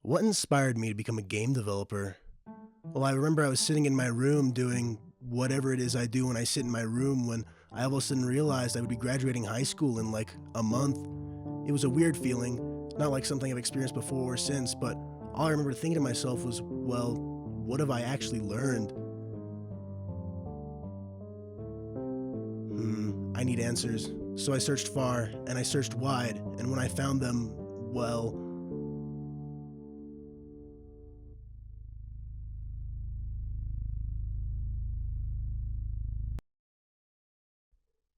What inspired me to become a game developer? Well, I remember I was sitting in my room doing whatever it is I do when I sit in my room when I all of a sudden realized I would be graduating high school in like a month. It was a weird feeling, not like something I've experienced before or since, but all I remember thinking to myself was, well, what have I actually learned? I need answers. So I searched far and I searched wide, and when I found them, well,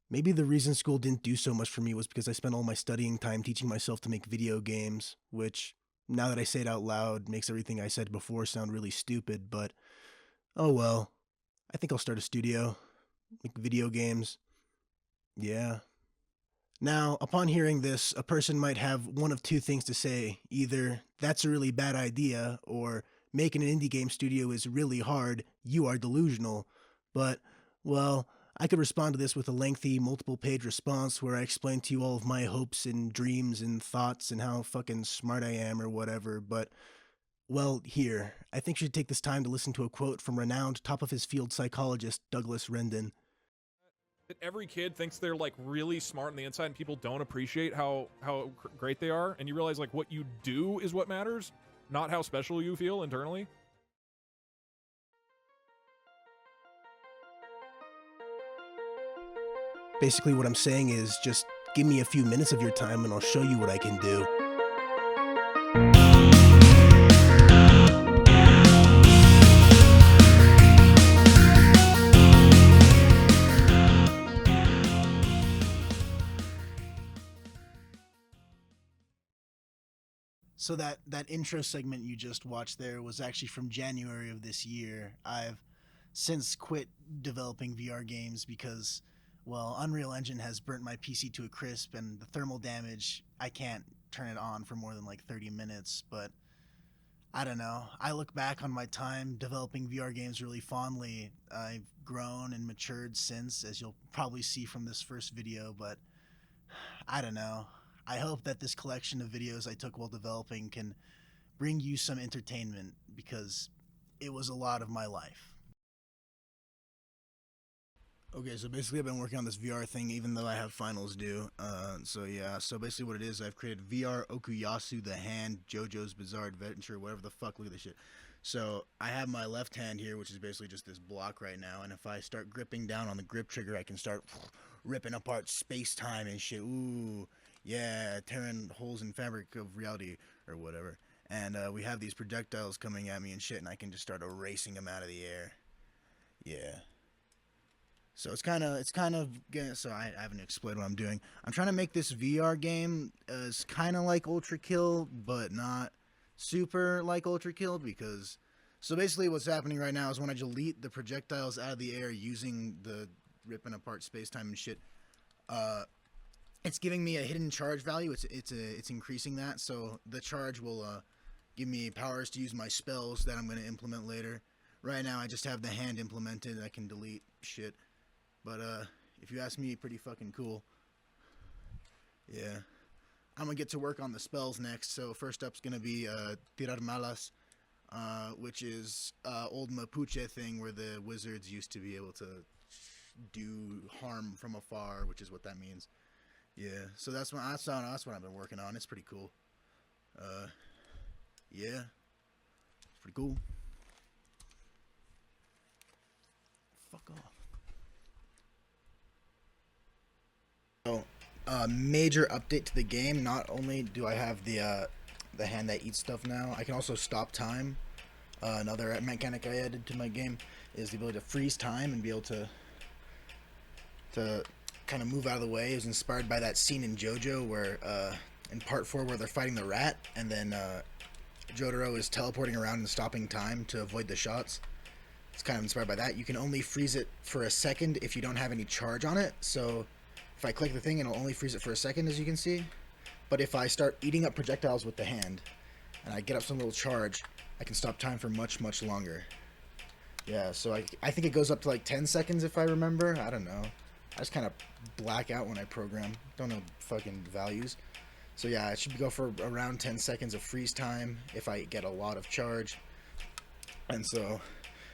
maybe the reason school didn't do so much for me was because I spent all my studying time teaching myself to make video games, which, now that I say it out loud, makes everything I said before sound really stupid, but oh well. I think I'll start a studio. Make video games. Yeah. Now, upon hearing this, a person might have one of two things to say. Either, that's a really bad idea, or making an indie game studio is really hard, you are delusional. But, well, I could respond to this with a lengthy, multiple page response where I explain to you all of my hopes and dreams and thoughts and how fucking smart I am or whatever, but, well, here, I think you should take this time to listen to a quote from renowned top of his field psychologist Douglas Rendon. That every kid thinks they're like really smart on the inside and people don't appreciate how great they are, and you realize like what you do is what matters, not how special you feel internally. Basically, what I'm saying is just give me a few minutes of your time and I'll show you what I can do. So that intro segment you just watched there was actually from January of this year. I've since quit developing VR games because, well, Unreal Engine has burnt my PC to a crisp, and the thermal damage, I can't turn it on for more than like 30 minutes. But I don't know. I look back on my time developing VR games really fondly. I've grown and matured since, as you'll probably see from this first video, but I don't know. I hope that this collection of videos I took while developing can bring you some entertainment, because it was a lot of my life. Okay, so basically I've been working on this VR thing even though I have finals due. So basically what it is, I've created VR Okuyasu the Hand JoJo's Bizarre Adventure, whatever the fuck, look at this shit. So I have my left hand here, which is basically just this block right now, and if I start gripping down on the grip trigger, I can start ripping apart space-time and shit. Ooh, yeah, tearing holes in fabric of reality or whatever. And we have these projectiles coming at me and shit, and I can just start erasing them out of the air. Yeah. So so I haven't explained what I'm doing. I'm trying to make this VR game as kind of like Ultra Kill, but not super like Ultra Kill, because, so basically what's happening right now is when I delete the projectiles out of the air using the ripping apart space-time and shit, it's giving me a hidden charge value. It's increasing that, so the charge will give me powers to use my spells that I'm going to implement later. Right now I just have the hand implemented. I can delete shit. But if you ask me, pretty fucking cool. Yeah. I'm gonna get to work on the spells next. So first up's gonna be Tirar Malas, which is old Mapuche thing where the wizards used to be able to do harm from afar, which is what that means. Yeah. So that's what I've been working on. It's pretty cool. Yeah. It's pretty cool. Fuck off. So, major update to the game. Not only do I have the hand that eats stuff now, I can also stop time. Another mechanic I added to my game is the ability to freeze time and be able to kind of move out of the way. It was inspired by that scene in JoJo where in part 4 where they're fighting the rat, and then Jotaro is teleporting around and stopping time to avoid the shots. It's kind of inspired by that. You can only freeze it for a second if you don't have any charge on it. So if I click the thing, it'll only freeze it for a second, as you can see. But if I start eating up projectiles with the hand, and I get up some little charge, I can stop time for much, much longer. Yeah, so I think it goes up to like 10 seconds if I remember. I don't know. I just kind of black out when I program. Don't know fucking values. So yeah, it should go for around 10 seconds of freeze time if I get a lot of charge. And so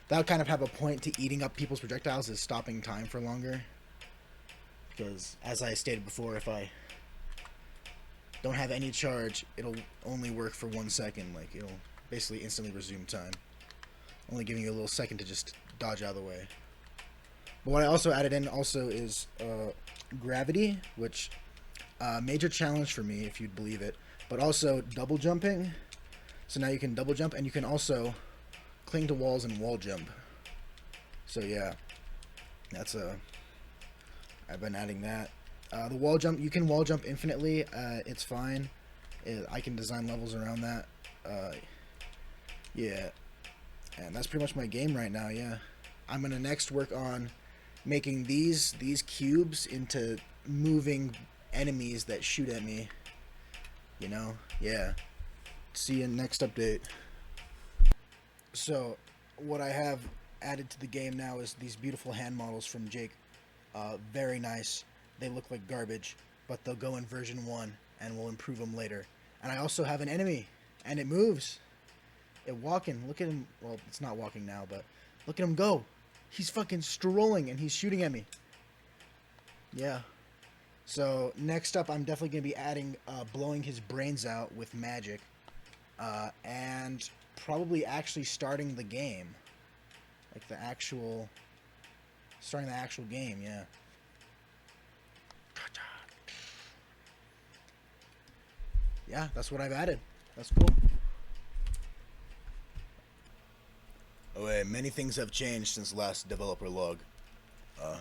that'll kind of have a point to eating up people's projectiles, is stopping time for longer. Because as I stated before, if I don't have any charge, it'll only work for 1 second. Like, it'll basically instantly resume time, only giving you a little second to just dodge out of the way. But what I also added in also is gravity, which major challenge for me, if you'd believe it. But also double jumping. So now you can double jump, and you can also cling to walls and wall jump. So yeah, that's I've been adding that. The wall jump, you can wall jump infinitely. It's fine. I can design levels around that. Yeah, and that's pretty much my game right now. Yeah, I'm gonna next work on making these cubes into moving enemies that shoot at me. You know, yeah. See you in next update. So, what I have added to the game now is these beautiful hand models from Jake. Very nice. They look like garbage, but they'll go in version 1, and we'll improve them later. And I also have an enemy, and it moves. It walking. Look at him. Well, it's not walking now, but look at him go. He's fucking strolling, and he's shooting at me. Yeah. So next up, I'm definitely going to be adding blowing his brains out with magic. And probably actually starting the game. Like starting the actual game, yeah. Yeah, that's what I've added. That's cool. Oh, wait, many things have changed since last developer log.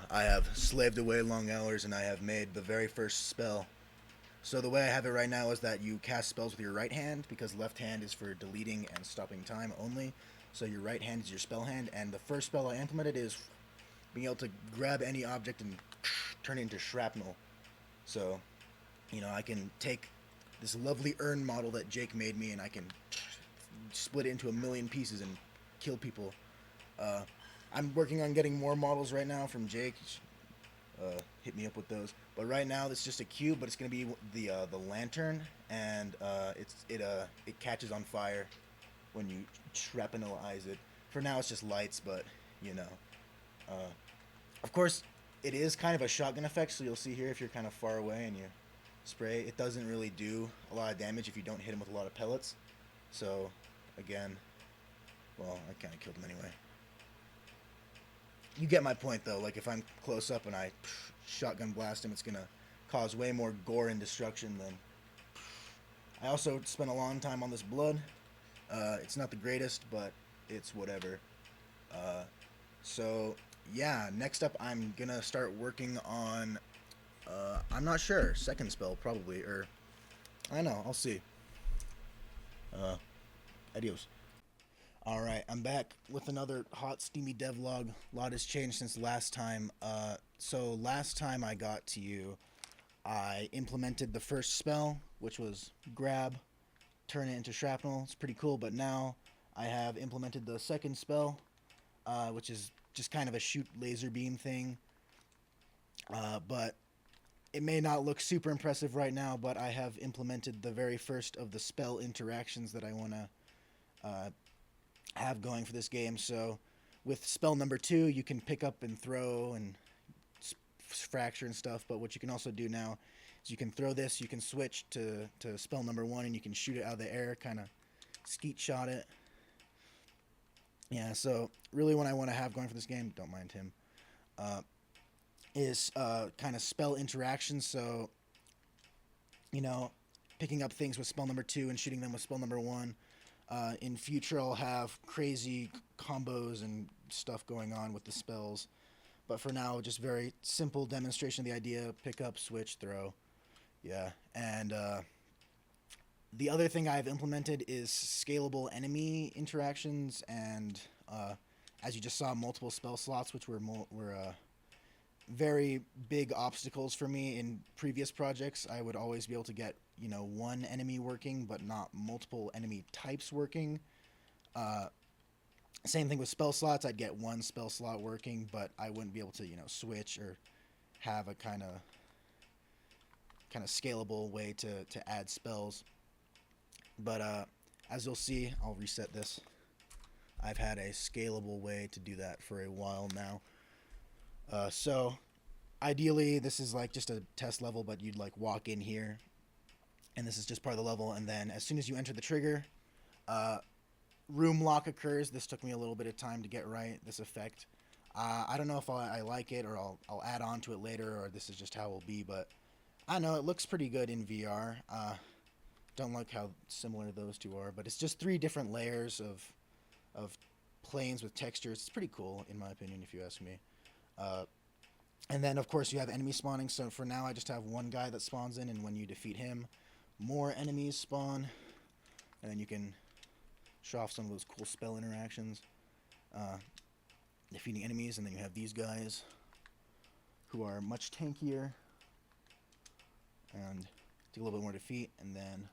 I have slaved away long hours, and I have made the very first spell. So the way I have it right now is that you cast spells with your right hand, because left hand is for deleting and stopping time only. So your right hand is your spell hand, and the first spell I implemented is being able to grab any object and turn it into shrapnel. So, I can take this lovely urn model that Jake made me, and I can split it into a million pieces and kill people. I'm working on getting more models right now from Jake. Hit me up with those. But right now, it's just a cube, but it's gonna be the lantern, and it catches on fire when you shrapnelize it. For now, it's just lights, but of course, it is kind of a shotgun effect. So you'll see here, if you're kind of far away and you spray, it doesn't really do a lot of damage if you don't hit him with a lot of pellets. So again, well, I kind of killed him anyway. You get my point, though. Like, if I'm close up and I shotgun blast him, it's gonna cause way more gore and destruction than... I also spent a long time on this blood. It's not the greatest, but it's whatever. So, yeah, next up I'm gonna start working on... I'm not sure. Second spell, probably. Or, I don't know. I'll see. Adios. Alright, I'm back with another hot, steamy devlog. A lot has changed since last time. So last time I got to you, I implemented the first spell, which was grab, turn it into shrapnel. It's pretty cool, but now I have implemented the second spell, which is just kind of a shoot laser beam thing. But it may not look super impressive right now, but I have implemented the very first of the spell interactions that I want to have going for this game. So with spell number 2, you can pick up and throw and fracture and stuff, but what you can also do now is you can throw this, you can switch to spell number 1, and you can shoot it out of the air, kind of skeet shot it. Yeah, so really what I want to have going for this game, don't mind him, is kind of spell interactions. So, picking up things with spell number 2 and shooting them with spell number 1. In future, I'll have crazy combos and stuff going on with the spells. But for now, just very simple demonstration of the idea. Pick up, switch, throw. Yeah. And the other thing I've implemented is scalable enemy interactions. And as you just saw, multiple spell slots, which were very big obstacles for me in previous projects. I would always be able to get one enemy working, but not multiple enemy types working. Same thing with spell slots. I'd get one spell slot working, but I wouldn't be able to switch or have a kind of kind of scalable way to add spells. But as you'll see, I'll reset this. I've had a scalable way to do that for a while now. So ideally, this is like just a test level, but you'd like walk in here, and this is just part of the level. And then as soon as you enter the trigger, room lock occurs. This took me a little bit of time to get right, this effect. I don't know if I like it, or I'll add on to it later, or this is just how it will be, but I know it looks pretty good in VR. Don't like how similar those two are, but it's just 3 different layers of planes with textures. It's pretty cool, in my opinion, if you ask me. And then, of course, you have enemy spawning. So for now, I just have one guy that spawns in, and when you defeat him, more enemies spawn. And then you can show off some of those cool spell interactions. Defeating enemies, and then you have these guys who are much tankier. And take a little bit more defeat, and then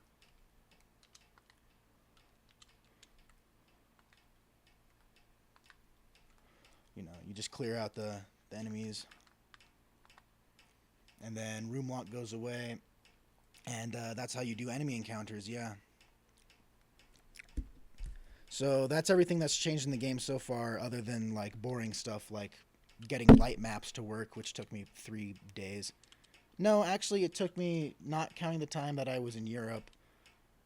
you just clear out the enemies, and then room lock goes away, and that's how you do enemy encounters. Yeah. So that's everything that's changed in the game so far, other than like boring stuff like getting light maps to work, which took me 3 days. No, actually, it took me, not counting the time that I was in Europe,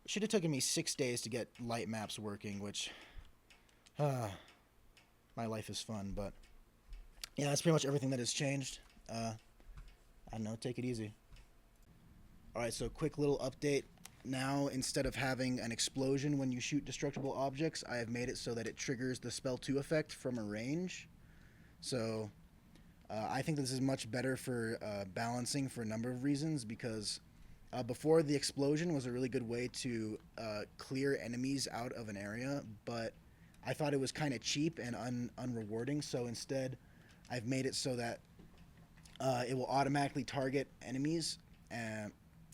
it should have taken me 6 days to get light maps working, which, my life is fun, but yeah, that's pretty much everything that has changed. I don't know, take it easy. Alright, so quick little update. Now, instead of having an explosion when you shoot destructible objects, I have made it so that it triggers the spell 2 effect from a range. So I think this is much better for balancing for a number of reasons, because before, the explosion was a really good way to clear enemies out of an area, but I thought it was kind of cheap and unrewarding, so instead I've made it so that it will automatically target enemies.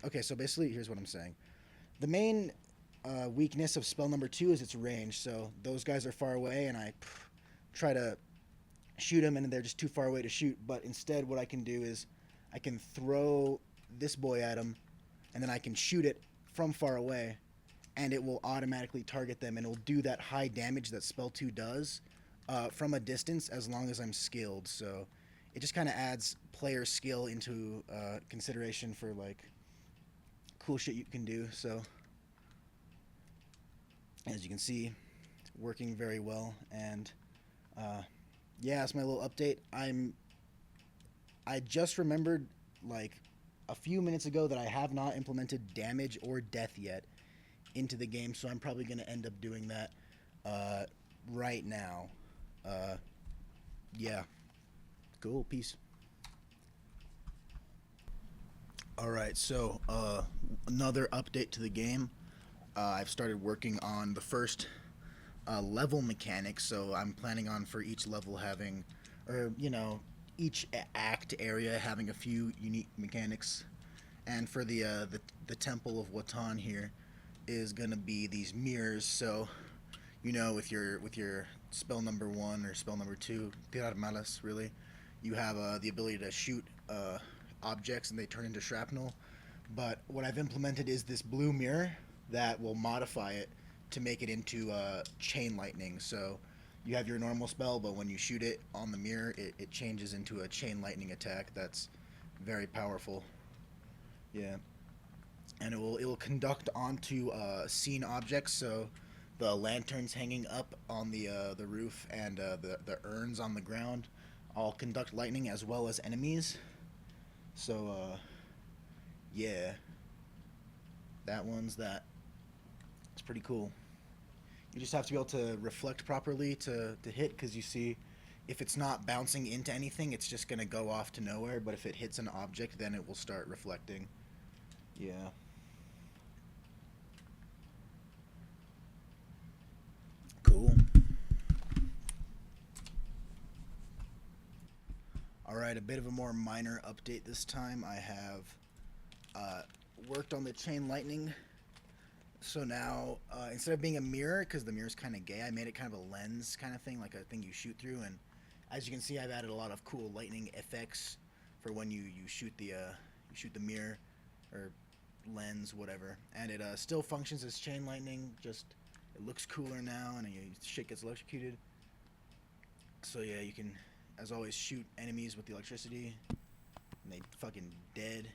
Okay, so basically, here's what I'm saying. The main weakness of spell number 2 is its range, so those guys are far away, and I try to shoot them, and they're just too far away to shoot. But instead, what I can do is I can throw this boy at them, and then I can shoot it from far away, and it will automatically target them, and it will do that high damage that spell 2 does from a distance, as long as I'm skilled. So it just kind of adds player skill into consideration for like cool shit you can do. So as you can see, it's working very well, and yeah, that's my little update. I just remembered like a few minutes ago that I have not implemented damage or death yet into the game, so I'm probably going to end up doing that right now. Yeah. Cool. Peace. Alright, so another update to the game. I've started working on the first level mechanics, so I'm planning on for each level having, or each act area having a few unique mechanics. And for the temple of Woton here is gonna be these mirrors. So with your spell number 1 or spell number 2, tirar malas, really, you have the ability to shoot objects and they turn into shrapnel. But what I've implemented is this blue mirror that will modify it to make it into chain lightning. So you have your normal spell, but when you shoot it on the mirror, it changes into a chain lightning attack that's very powerful. Yeah. And it will conduct onto seen objects. So the lanterns hanging up on the roof and the urns on the ground all conduct lightning, as well as enemies. So yeah, it's pretty cool. You just have to be able to reflect properly to hit, because you see, if it's not bouncing into anything, it's just gonna go off to nowhere, but if it hits an object, then it will start reflecting. Yeah. Cool. Alright, a bit of a more minor update this time. I have worked on the chain lightning. So now, instead of being a mirror, because the mirror's kind of gay, I made it kind of a lens kind of thing, like a thing you shoot through. And as you can see, I've added a lot of cool lightning effects for when you shoot the mirror. or lens, whatever, and it still functions as chain lightning. Just it looks cooler now, and shit gets electrocuted. So yeah, you can, as always, shoot enemies with the electricity, and they fucking dead.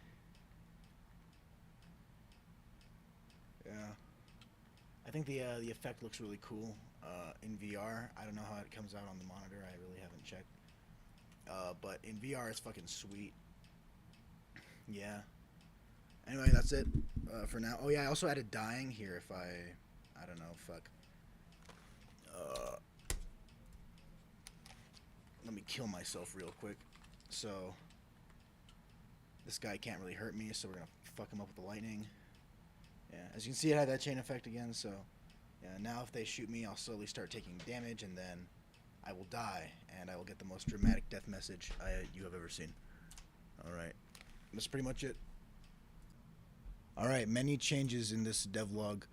Yeah, I think the effect looks really cool in VR. I don't know how it comes out on the monitor. I really haven't checked. But in VR, it's fucking sweet. Yeah. Anyway, that's it for now. Oh yeah, I also added dying here. If I don't know, fuck. Uh, Let me kill myself real quick. So this guy can't really hurt me, so we're gonna fuck him up with the lightning. Yeah, as you can see, it had that chain effect again. So yeah, now if they shoot me, I'll slowly start taking damage, and then I will die, and I will get the most dramatic death message you have ever seen. All right, that's pretty much it. All right, many changes in this devlog.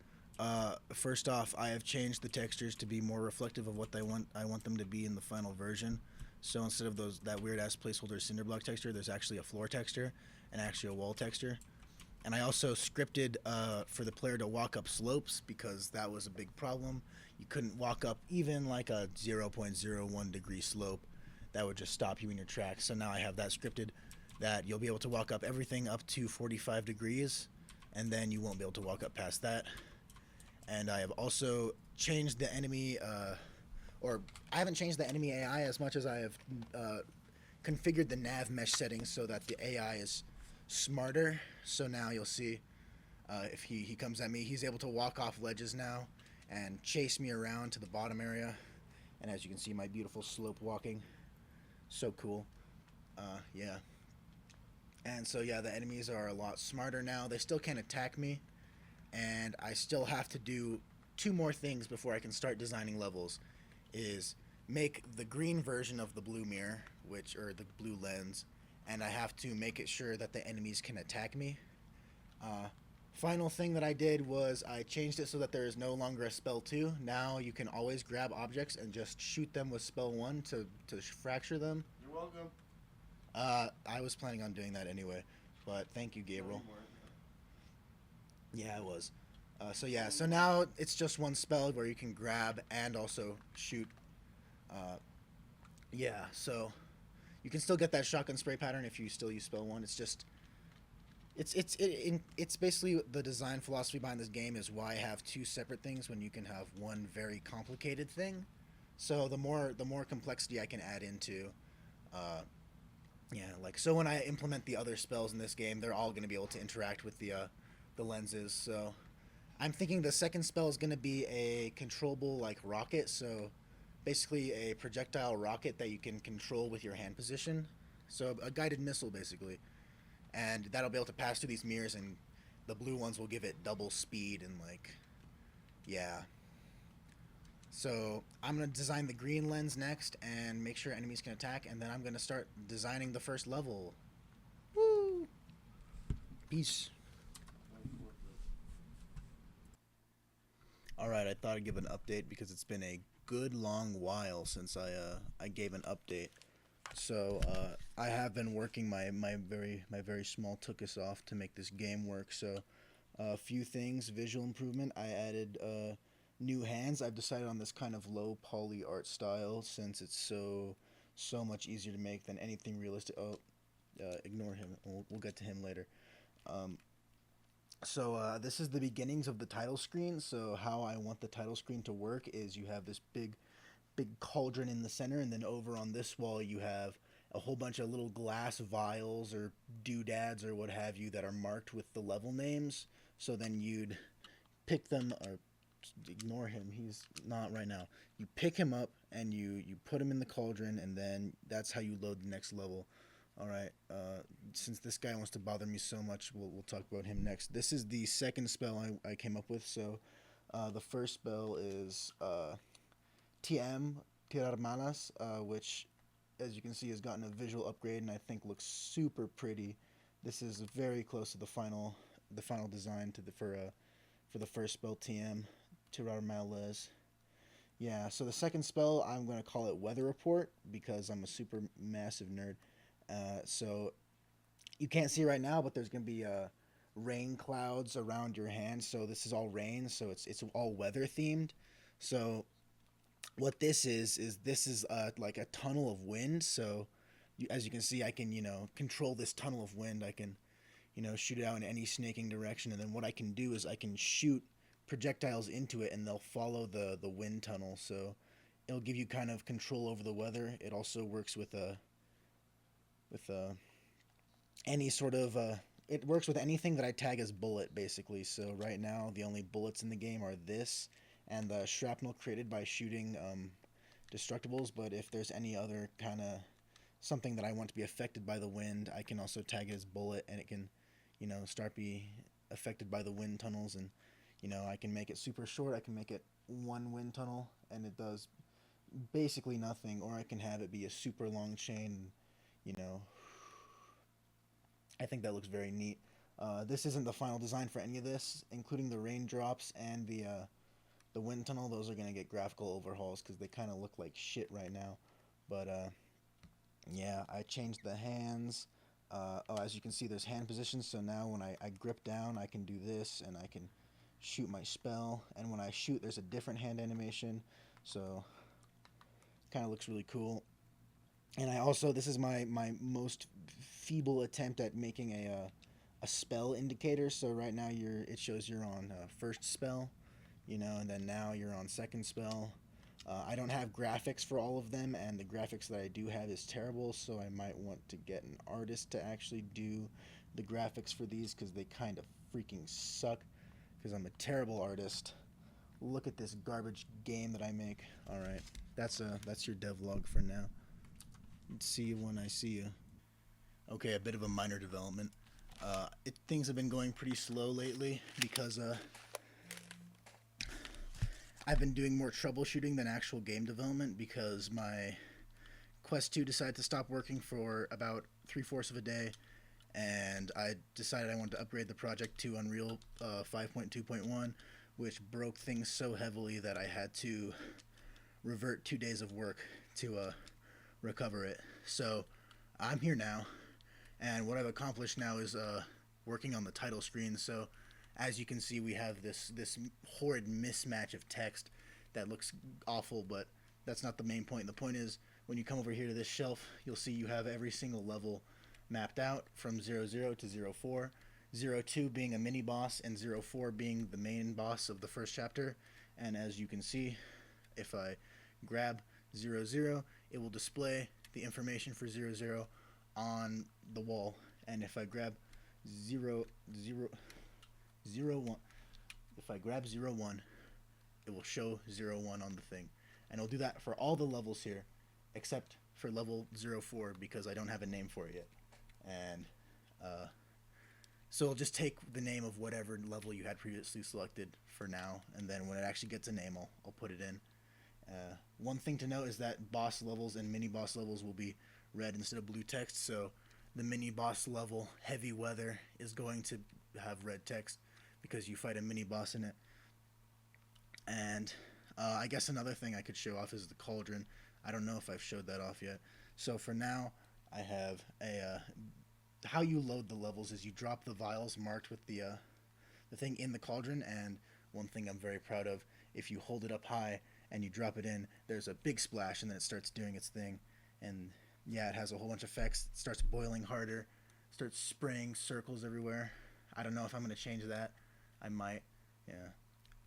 First off, I have changed the textures to be more reflective of what I want them to be in the final version. So instead of that weird ass placeholder cinderblock texture, there's actually a floor texture and actually a wall texture. And I also scripted for the player to walk up slopes because that was a big problem. You couldn't walk up even like a 0.01 degree slope. That would just stop you in your tracks. So now I have that scripted that you'll be able to walk up everything up to 45 degrees, and then you won't be able to walk up past that. And I have also changed the enemy, or I haven't changed the enemy AI as much as I have configured the nav mesh settings so that the AI is smarter. So now you'll see if he comes at me, he's able to walk off ledges now and chase me around to the bottom area. And as you can see, my beautiful slope walking. So cool. Yeah. And so yeah, the enemies are a lot smarter now. They still can't attack me, and I still have to do 2 more things before I can start designing levels. Is make the green version of the blue mirror, or the blue lens, and I have to make it sure that the enemies can attack me. Final thing that I did was I changed it so that there is no longer a spell 2. Now you can always grab objects and just shoot them with spell 1 to fracture them. You're welcome. I was planning on doing that anyway, but thank you, Gabriel. Yeah, I was. So yeah, so now it's just one spell where you can grab and also shoot. Yeah, so you can still get that shotgun spray pattern if you still use spell 1. It's just, it's basically the design philosophy behind this game is why have 2 separate things when you can have one very complicated thing. So the more complexity I can add into. Yeah, like, so when I implement the other spells in this game, they're all going to be able to interact with the lenses. So I'm thinking the second spell is going to be a controllable, like, rocket. So basically a projectile rocket that you can control with your hand position. So a guided missile, basically. And that'll be able to pass through these mirrors, and the blue ones will give it double speed and, like, yeah. So I'm going to design the green lens next and make sure enemies can attack, and then I'm going to start designing the first level. Woo! Peace. Alright, I thought I'd give an update because it's been a good long while since I gave an update. So I have been working my very small tuchus off to make this game work. So a few things: visual improvement. I added new hands. I've decided on this kind of low poly art style since it's so much easier to make than anything realistic. Ignore him. We'll get to him later. So this is the beginnings of the title screen. So how I want the title screen to work is you have this big cauldron in the center, and then over on this wall you have a whole bunch of little glass vials or doodads or what have you that are marked with the level names. So then you'd pick them, or ignore him, he's not right now. You pick him up and you put him in the cauldron, and then that's how you load the next level. Alright, since this guy wants to bother me so much, we'll talk about him next. This is the second spell I came up with. So the first spell is TM, Tirar Malas, which, as you can see, has gotten a visual upgrade and I think looks super pretty. This is very close to the final design for the first spell, TM, Tirar Malas. Yeah, so the second spell, I'm going to call it Weather Report because I'm a super massive nerd. So you can't see right now, but there's going to be rain clouds around your hand. So this is all rain, so it's all weather themed. So what this is like a tunnel of wind. So as you can see, I can control this tunnel of wind. I can shoot it out in any snaking direction, and then what I can do is I can shoot projectiles into it, and they'll follow the wind tunnel. So it'll give you kind of control over the weather. It also works with any sort of it works with anything that I tag as bullet, basically. So right now the only bullets in the game are this and the shrapnel created by shooting destructibles. But if there's any other kind of something that I want to be affected by the wind, I can also tag it as bullet, and it can start be affected by the wind tunnels. And I can make it super short. I can make it one wind tunnel and it does basically nothing, or I can have it be a super long chain. you know I think that looks very neat. This isn't the final design for any of this, including the raindrops and the wind tunnel. Those are gonna get graphical overhauls because they kind of look like shit right now. But yeah, I changed the hands. As you can see, there's hand positions. So now when I grip down, I can do this, and I can shoot my spell. And when I shoot, there's a different hand animation. So kind of looks really cool. And I also, this is my most feeble attempt at making a spell indicator. So right now it shows you're on first spell, and then now you're on second spell. I don't have graphics for all of them, and the graphics that I do have is terrible, so I might want to get an artist to actually do the graphics for these, because they kind of freaking suck, because I'm a terrible artist. Look at this garbage game that I make. Alright, that's your devlog for now. See you when I see you. Okay, a bit of a minor development. Things have been going pretty slow lately, because I've been doing more troubleshooting than actual game development, because my Quest 2 decided to stop working for about 3/4 of a day, and I decided I wanted to upgrade the project to Unreal 5.2.1, which broke things so heavily that I had to revert 2 days of work to recover it. So I'm here now, and what I've accomplished now is working on the title screen. So as you can see, we have this horrid mismatch of text that looks awful, but that's not the main point. The point is, when you come over here to this shelf, you'll see you have every single level mapped out from 00 to 04, 02 being a mini boss, and 04 being the main boss of the first chapter. And as you can see, if I grab 00, it will display the information for 00 on the wall. And if I grab 01, if I grab 01, it will show 01 on the thing. And it'll do that for all the levels here, except for level 04, because I don't have a name for it yet. And so it'll just take the name of whatever level you had previously selected for now, and then when it actually gets a name, I'll put it in. One thing to note is that boss levels and mini boss levels will be red instead of blue text. So the mini boss level, Heavy Weather, is going to have red text because you fight a mini boss in it. And I guess another thing I could show off is the cauldron. I don't know if I've showed that off yet. So for now, I have how you load the levels is you drop the vials marked with the thing in the cauldron. And one thing I'm very proud of, if you hold it up high and you drop it in, there's a big splash, and then it starts doing its thing. And yeah, it has a whole bunch of effects. It starts boiling harder, starts spraying circles everywhere. I don't know if I'm going to change that. I might. Yeah.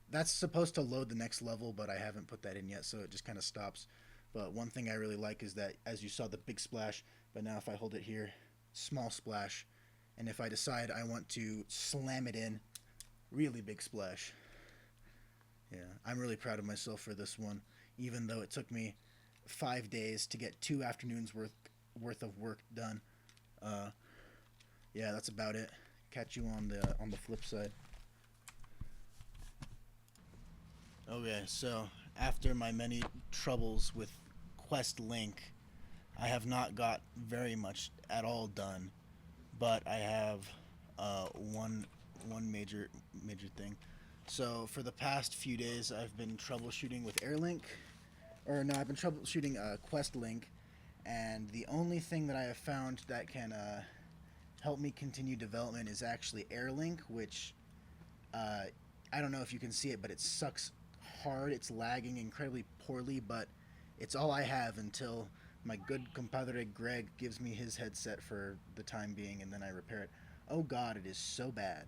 That's supposed to load the next level, but I haven't put that in yet, so it just kind of stops. But one thing I really like is that, as you saw, the big splash, but now if I hold it here, small splash. And if I decide I want to slam it in, really big splash. Yeah, I'm really proud of myself for this one, even though it took me 5 days to get 2 afternoons worth of work done. Yeah, that's about it. Catch you on the flip side. Okay, so after my many troubles with Quest Link, I have not got very much at all done, but I have one major thing. So for the past few days, I've been troubleshooting with Airlink, I've been troubleshooting Quest Link, and the only thing that I have found that can helped me continue development is actually Airlink, which uh, I don't know if you can see it, but it sucks hard. It's lagging incredibly poorly, but it's all I have until my good compadre Greg gives me his headset for the time being, and then I repair it. Oh god, it is so bad.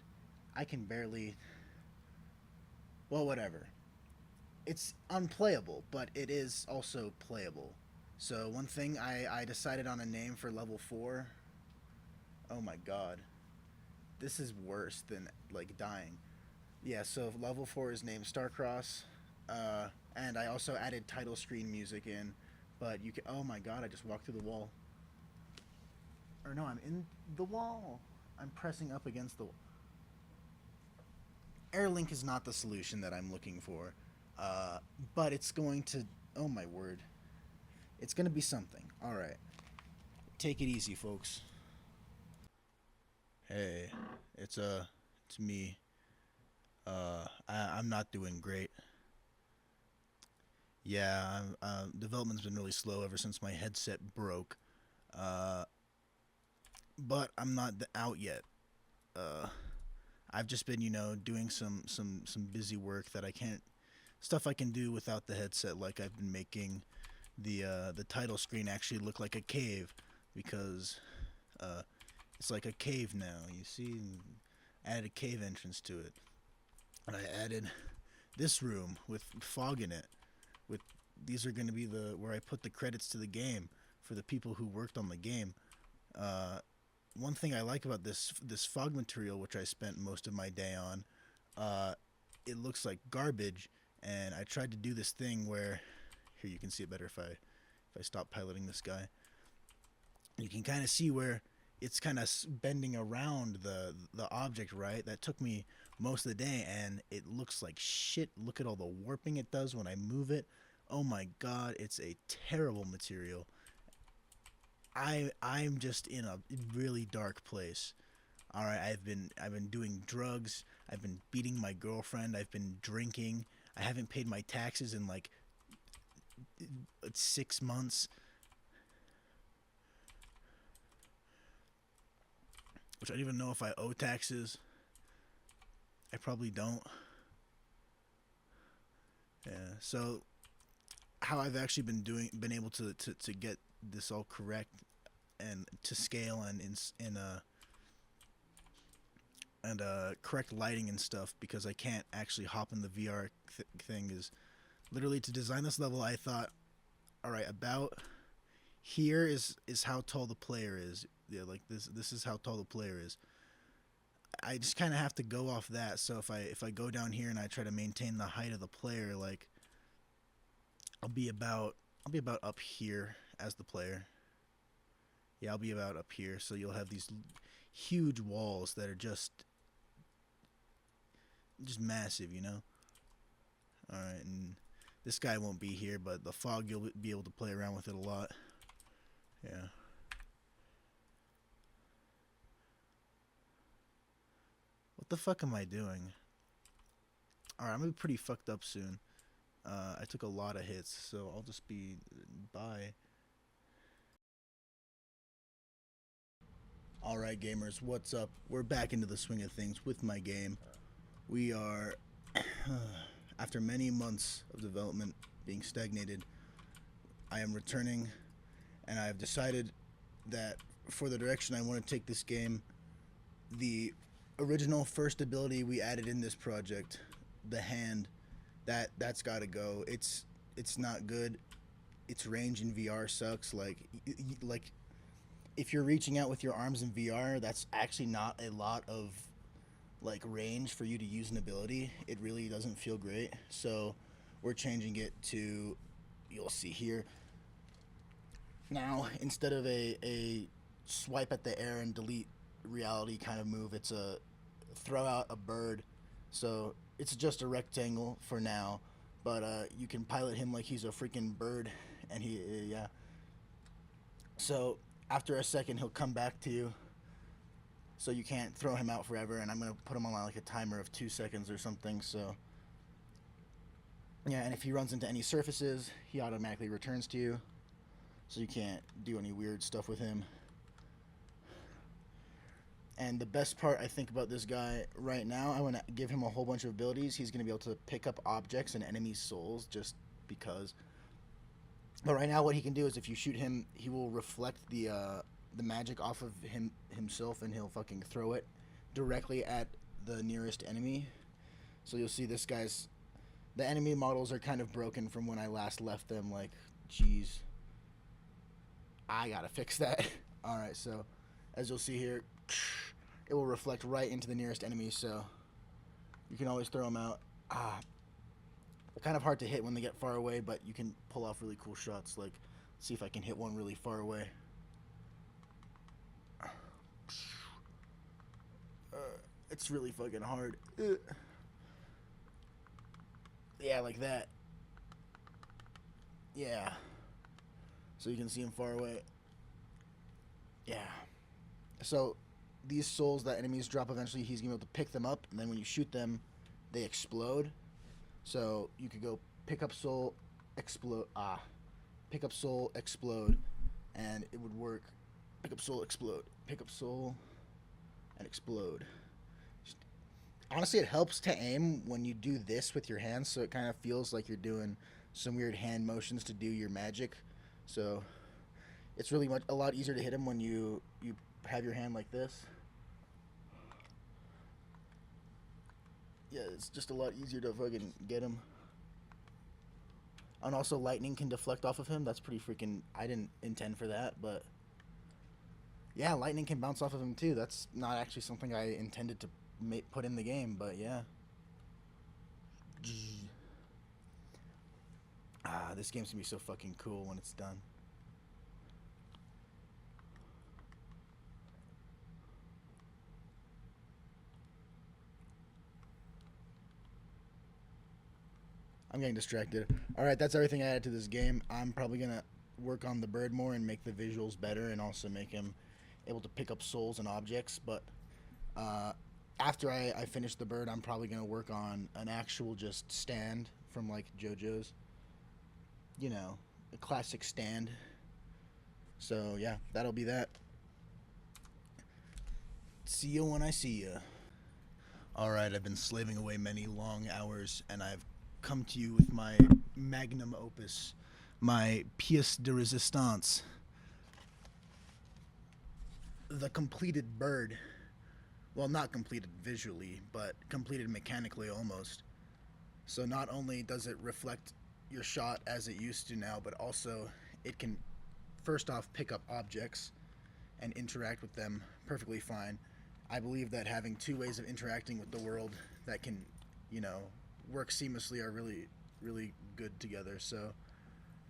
I can barely. Well, whatever. It's unplayable, but it is also playable. So, one thing I decided on a name for level 4. Oh my god. This is worse than, like, dying. Yeah, so level 4 is named Starcross. And I also added title screen music in. But you can. Oh my god, I just walked through the wall. Or no, I'm in the wall. I'm pressing up against the wall. Airlink is not the solution that I'm looking for. But it's going to. Oh my word. It's going to be something. Alright. Take it easy, folks. Hey, it's me. I'm not doing great. Yeah, development's been really slow ever since my headset broke. Uh, but I'm not out yet. Uh, I've just been, doing some busy work that I can't stuff I can do without the headset. Like I've been making the title screen actually look like a cave because uh, it's like a cave now. You see, added a cave entrance to it, and I added this room with fog in it. With these are going to be the where I put the credits to the game for the people who worked on the game. Uh, One thing I like about this fog material, which I spent most of my day on, it looks like garbage, and I tried to do this thing where, here you can see it better if I stop piloting this guy. You can kind of see where it's kind of bending around the object, right? That took me most of the day, and it looks like shit. Look at all the warping it does when I move it. Oh my god, it's a terrible material. I'm just in a really dark place. All right, I've been doing drugs. I've been beating my girlfriend. I've been drinking. I haven't paid my taxes in like 6 months, which I don't even know if I owe taxes. I probably don't. Yeah. So how I've actually been able to get this all correct and to scale and correct lighting and stuff, because I can't actually hop in the VR thing, is literally to design this level. I thought, all right, about here is how tall the player is. Yeah, like this is how tall the player is. I just kind of have to go off that. So if I go down here and I try to maintain the height of the player, like I'll be about up here as the player. Yeah, I'll be about up here. So you'll have these huge walls that are just massive, you know. All right, and this guy won't be here, but the fog, you'll be able to play around with it a lot. Yeah. What the fuck am I doing? Alright, I'm gonna be pretty fucked up soon. I took a lot of hits, so I'll just be... Bye. Alright, gamers, what's up? We're back into the swing of things with my game. We are... After many months of development being stagnated, I am returning, and I have decided that for the direction I want to take this game, the original first ability we added in this project, the hand, that's got to go. It's not good. Its range in VR sucks. Like if you're reaching out with your arms in VR, that's actually not a lot of like range for you to use an ability. It really doesn't feel great. So we're changing it to, you'll see here. Now, instead of a swipe at the air and delete reality kind of move, it's a throw out a bird. So it's just a rectangle for now, but you can pilot him like he's a freaking bird, and yeah. So after a second, he'll come back to you. So you can't throw him out forever, and I'm gonna put him on like a timer of 2 seconds or something. So yeah, and if he runs into any surfaces, he automatically returns to you. So you can't do any weird stuff with him. And the best part I think about this guy right now, I want to give him a whole bunch of abilities. He's going to be able to pick up objects and enemy souls just because. But right now, what he can do is if you shoot him, he will reflect the magic off of himself, and he'll fucking throw it directly at the nearest enemy. So you'll see this guy's. The enemy models are kind of broken from when I last left them. Like, geez, I gotta fix that. All right, so as you'll see here, it will reflect right into the nearest enemy. So you can always throw them out. Kind of hard to hit when they get far away, but you can pull off really cool shots. Like, see if I can hit one really far away. It's really fucking hard. Yeah, like that. Yeah. So you can see him far away. Yeah. So these souls that enemies drop eventually, he's gonna be able to pick them up, and then when you shoot them, they explode. So you could go pick up soul, explode. Pick up soul, explode, and it would work. Pick up soul, explode. Pick up soul, and explode. Honestly, it helps to aim when you do this with your hands, so it kind of feels like you're doing some weird hand motions to do your magic. So it's really a lot easier to hit him when you have your hand like this. Yeah, it's just a lot easier to fucking get him. And also lightning can deflect off of him. That's pretty freaking... I didn't intend for that, but... Yeah, lightning can bounce off of him too. That's not actually something I intended to put in the game, but yeah. This game's gonna be so fucking cool when it's done. I'm getting distracted. Alright, that's everything I added to this game. I'm probably gonna work on the bird more and make the visuals better and also make him able to pick up souls and objects, but after I finish the bird, I'm probably gonna work on an actual just stand from like JoJo's. You know, a classic stand. So yeah, that'll be that. See you when I see you. Alright, I've been slaving away many long hours, and I've come to you with my magnum opus, my pièce de résistance, the completed bird. Well, not completed visually, but completed mechanically almost. So not only does it reflect your shot as it used to now, but also it can first off pick up objects and interact with them perfectly fine. I believe that having two ways of interacting with the world that can, you know, work seamlessly are really, really good together. So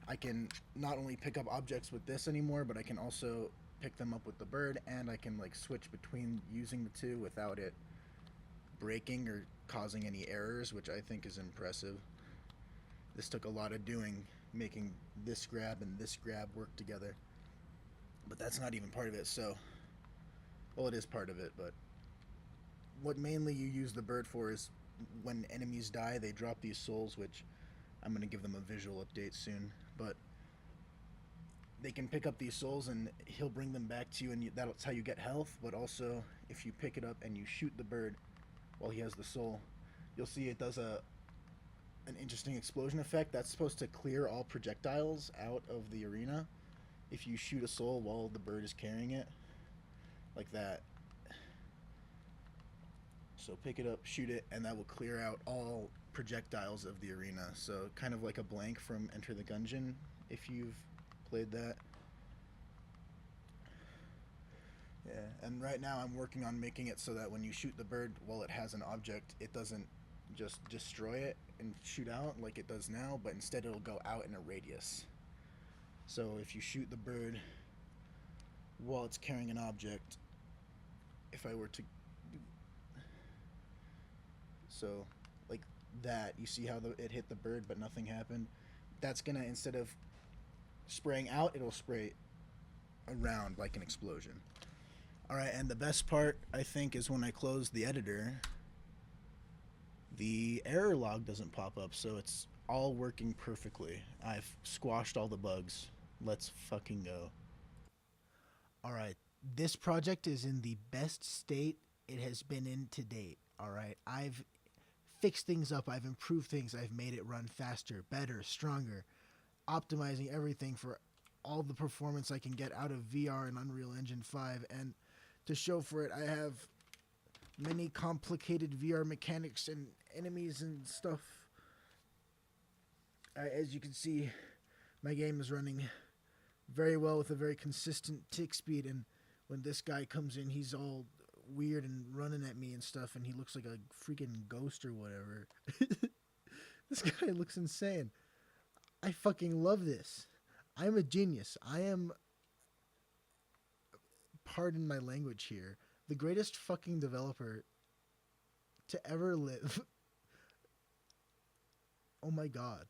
I can not only pick up objects with this anymore, but I can also pick them up with the bird, and I can like switch between using the two without it breaking or causing any errors, which I think is impressive. This took a lot of doing, making this grab and this grab work together, but that's not even part of it. So, well, it is part of it, but what mainly you use the bird for is when enemies die, they drop these souls, which I'm going to give them a visual update soon, but they can pick up these souls and he'll bring them back to you, and that's how you get health. But also, if you pick it up and you shoot the bird while he has the soul, you'll see it does an interesting explosion effect that's supposed to clear all projectiles out of the arena if you shoot a soul while the bird is carrying it, like that. So pick it up, shoot it, and that will clear out all projectiles of the arena. So kind of like a blank from Enter the Gungeon, if you've played that. Yeah, and right now I'm working on making it so that when you shoot the bird while it has an object, it doesn't just destroy it and shoot out like it does now, but instead it'll go out in a radius. So if you shoot the bird while it's carrying an object, if I were to... So, like that, you see how it hit the bird but nothing happened? That's gonna, instead of spraying out, it'll spray around like an explosion. Alright, and the best part, I think, is when I close the editor, the error log doesn't pop up, so it's all working perfectly. I've squashed all the bugs. Let's fucking go. Alright, this project is in the best state it has been in to date. All right, I've fixed things up, I've improved things, I've made it run faster, better, stronger, optimizing everything for all the performance I can get out of VR and Unreal Engine 5. And to show for it, I have many complicated VR mechanics and enemies and stuff. As you can see, my game is running very well with a very consistent tick speed, and when this guy comes in, he's all weird and running at me and stuff, and he looks like a freaking ghost or whatever. This guy looks insane. I fucking love this. I'm a genius. I am, pardon my language here, the greatest fucking developer to ever live. Oh my god.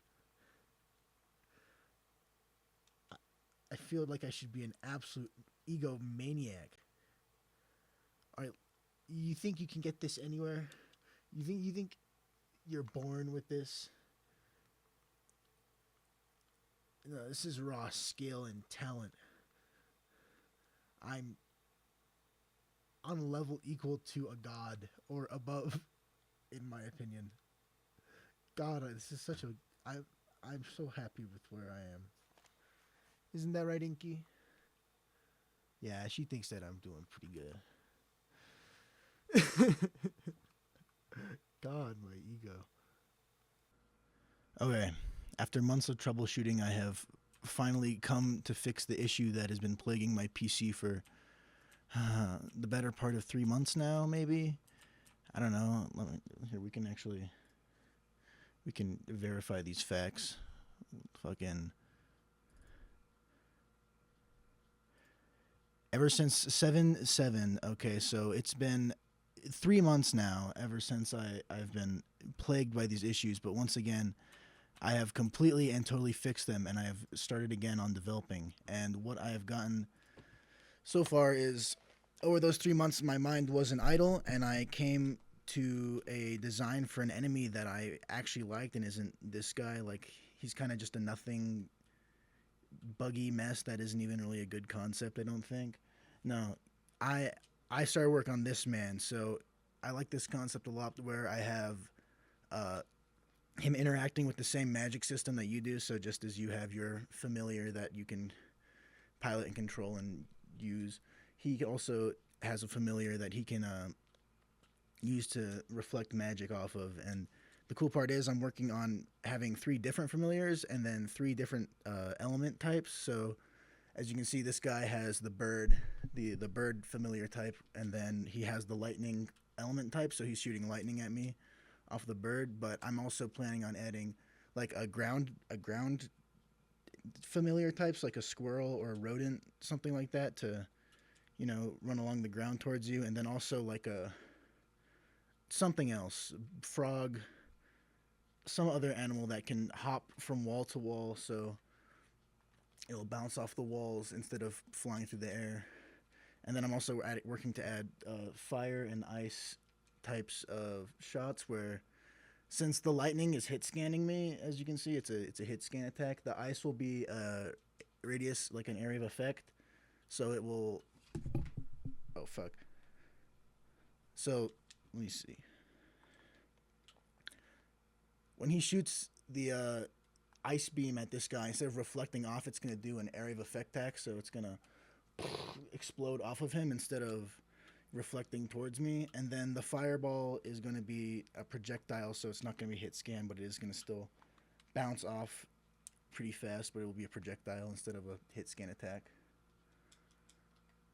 I feel like I should be an absolute egomaniac. Alright, you think you can get this anywhere? You think you're born with this? No, this is raw skill and talent. I'm on a level equal to a god or above, in my opinion. God, this is such a. I'm so happy with where I am. Isn't that right, Inky? Yeah, she thinks that I'm doing pretty good. God, my ego. Okay, after months of troubleshooting, I have finally come to fix the issue that has been plaguing my PC for the better part of 3 months now, maybe. I don't know. Here, we can verify these facts. Fucking. Ever since 7/7, okay, so it's been 3 months now ever since I've been plagued by these issues, but once again, I have completely and totally fixed them, and I have started again on developing. And what I have gotten so far is, over those 3 months, my mind wasn't idle, and I came to a design for an enemy that I actually liked and isn't this guy. Like, he's kind of just a nothing buggy mess that isn't even really a good concept, I don't think. No, I started work on this man, so I like this concept a lot, where I have him interacting with the same magic system that you do. So just as you have your familiar that you can pilot and control and use, he also has a familiar that he can use to reflect magic off of. And the cool part is I'm working on having 3 different familiars and then 3 different element types. So as you can see, this guy has the bird, the bird familiar type, and then he has the lightning element type, so he's shooting lightning at me off the bird. But I'm also planning on adding like a ground familiar types, like a squirrel or a rodent, something like that, to, you know, run along the ground towards you, and then also like a something else, frog, some other animal that can hop from wall to wall, so it'll bounce off the walls instead of flying through the air. And then I'm also working to add fire and ice types of shots, where since the lightning is hit scanning me, as you can see, it's a hit scan attack. The ice will be radius, like an area of effect, so it will. Oh fuck. So let me see. When he shoots the ice beam at this guy, instead of reflecting off, it's going to do an area of effect attack, so it's going to explode off of him instead of reflecting towards me. And then the fireball is going to be a projectile, so it's not going to be hit scan, but it is going to still bounce off pretty fast, but it will be a projectile instead of a hit scan attack.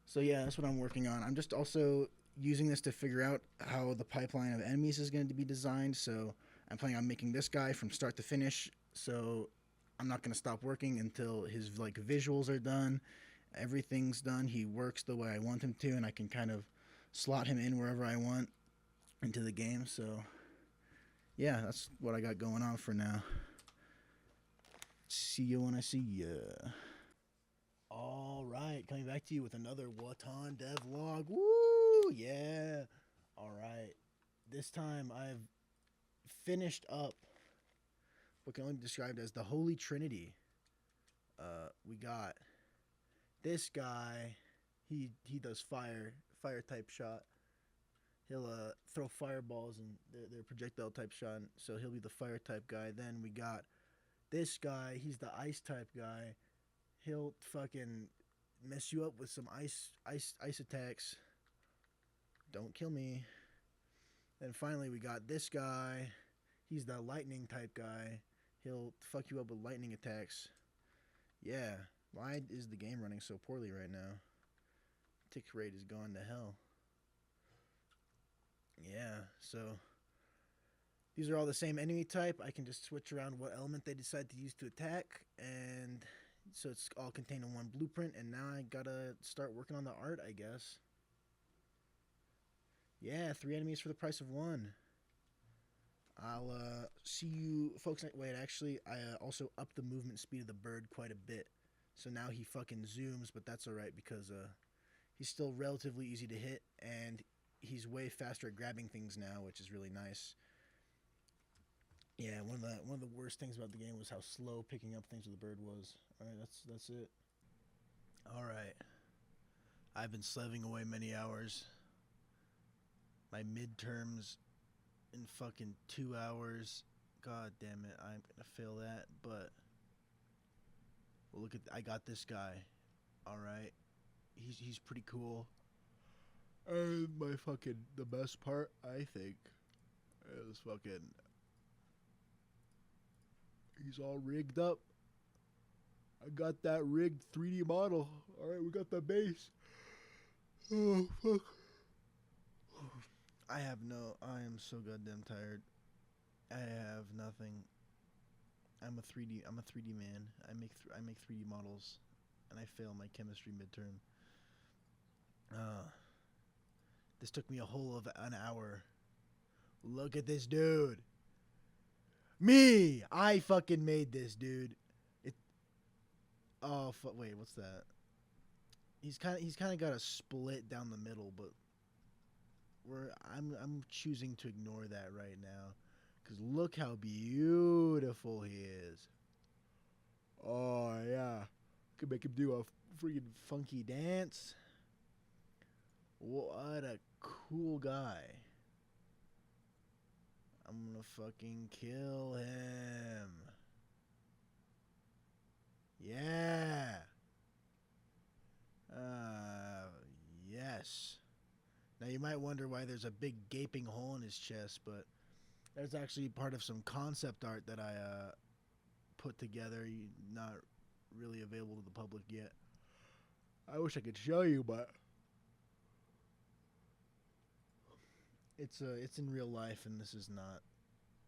So yeah, that's what I'm working on. I'm just also using this to figure out how the pipeline of enemies is going to be designed, so I'm planning on making this guy from start to finish, so I'm not going to stop working until his like visuals are done, everything's done, he works the way I want him to, and I can kind of slot him in wherever I want into the game. So yeah, that's what I got going on for now. See you when I see ya. All right, coming back to you with another Woton dev vlog. Woo, yeah. All right, this time I've finished up what can only be described as the Holy Trinity. We got this guy. He does fire type shot. He'll throw fireballs and they're projectile type shot. So he'll be the fire type guy. Then we got this guy. He's the ice type guy. He'll fucking mess you up with some ice attacks. Don't kill me. Then finally we got this guy. He's the lightning type guy. He'll fuck you up with lightning attacks. Yeah. Why is the game running so poorly right now? Tick rate is gone to hell. Yeah, so these are all the same enemy type. I can just switch around what element they decide to use to attack, and so it's all contained in one blueprint. And now I gotta start working on the art, I guess. Yeah, 3 enemies for the price of 1. I'll see you folks. Wait, actually, I also upped the movement speed of the bird quite a bit. So now he fucking zooms, but that's alright because he's still relatively easy to hit, and he's way faster at grabbing things now, which is really nice. Yeah, one of the worst things about the game was how slow picking up things with the bird was. Alright, that's it. Alright. I've been slaving away many hours. My midterms in fucking 2 hours. God damn it, I'm gonna fail that, but well, look at I got this guy. Alright. He's pretty cool. And my fucking the best part, I think, is fucking he's all rigged up. I got that rigged 3D model. Alright, we got the base. Oh fuck. I am so goddamn tired. I have nothing. I'm a 3D man. I make 3D models and I fail my chemistry midterm. This took me a whole of an hour. Look at this dude. Me! I fucking made this, dude. Wait, what's that? He's kind of got a split down the middle, but I'm choosing to ignore that right now, cuz look how beautiful he is. Oh yeah. Could make him do a freaking funky dance. What a cool guy. I'm gonna fucking kill him. Yeah. Yes. Now you might wonder why there's a big gaping hole in his chest, but that's actually part of some concept art that I put together. Not really available to the public yet. I wish I could show you, but it's in real life, and this is not.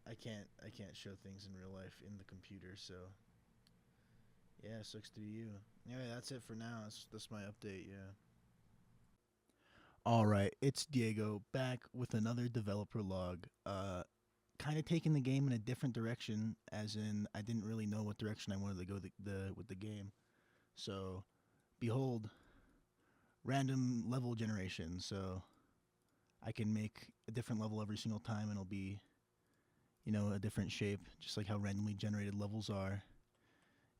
I can't show things in real life in the computer, so yeah, sucks to be you. Anyway, that's it for now. That's my update. Yeah. All right, it's Diego back with another developer log. Kind of taking the game in a different direction, as in I didn't really know what direction I wanted to go with the game. So, behold, random level generation. So, I can make a different level every single time, and it'll be, a different shape, just like how randomly generated levels are.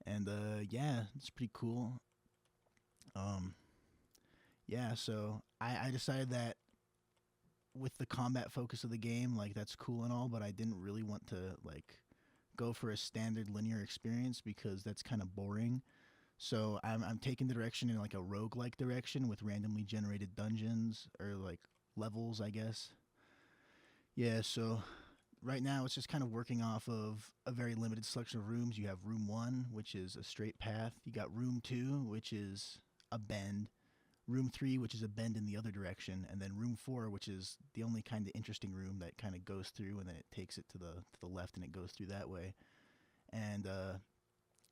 And yeah, it's pretty cool. Yeah, so I decided that with the combat focus of the game, like that's cool and all, but I didn't really want to like go for a standard linear experience because that's kind of boring. So I'm taking the direction in like a roguelike direction with randomly generated dungeons or like levels, I guess. Yeah, so right now it's just kind of working off of a very limited selection of rooms. You have room 1, which is a straight path. You got room 2, which is a bend. Room 3, which is a bend in the other direction, and then room 4, which is the only kind of interesting room that kind of goes through, and then it takes it to the left, and it goes through that way. And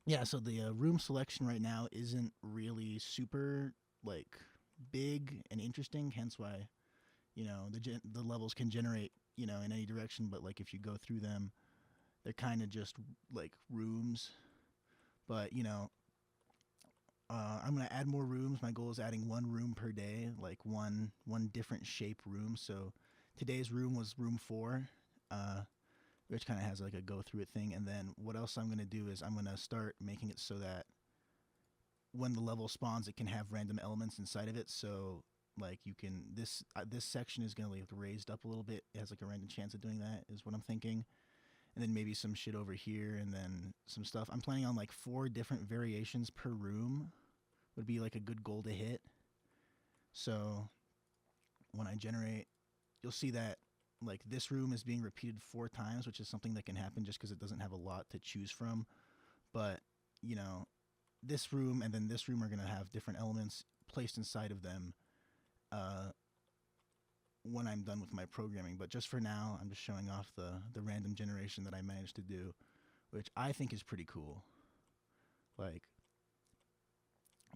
yeah, so the room selection right now isn't really super like big and interesting. Hence why, the levels can generate in any direction, but like if you go through them, they're kind of just like rooms. But I'm gonna add more rooms. My goal is adding 1 room per day, like one different shape room. So today's room was room 4, which kind of has like a go through it thing. And then what else I'm gonna do is I'm gonna start making it so that when the level spawns, it can have random elements inside of it. So like you can this section is gonna like raised up a little bit. It has like a random chance of doing that, is what I'm thinking. And then maybe some shit over here, and then some stuff. I'm planning on like 4 different variations per room. Would be like a good goal to hit. So when I generate, you'll see that like this room is being repeated 4 times, which is something that can happen just because it doesn't have a lot to choose from. But you know, this room and then this room are gonna have different elements placed inside of them when I'm done with my programming. But just for now, I'm just showing off the random generation that I managed to do, which I think is pretty cool. Like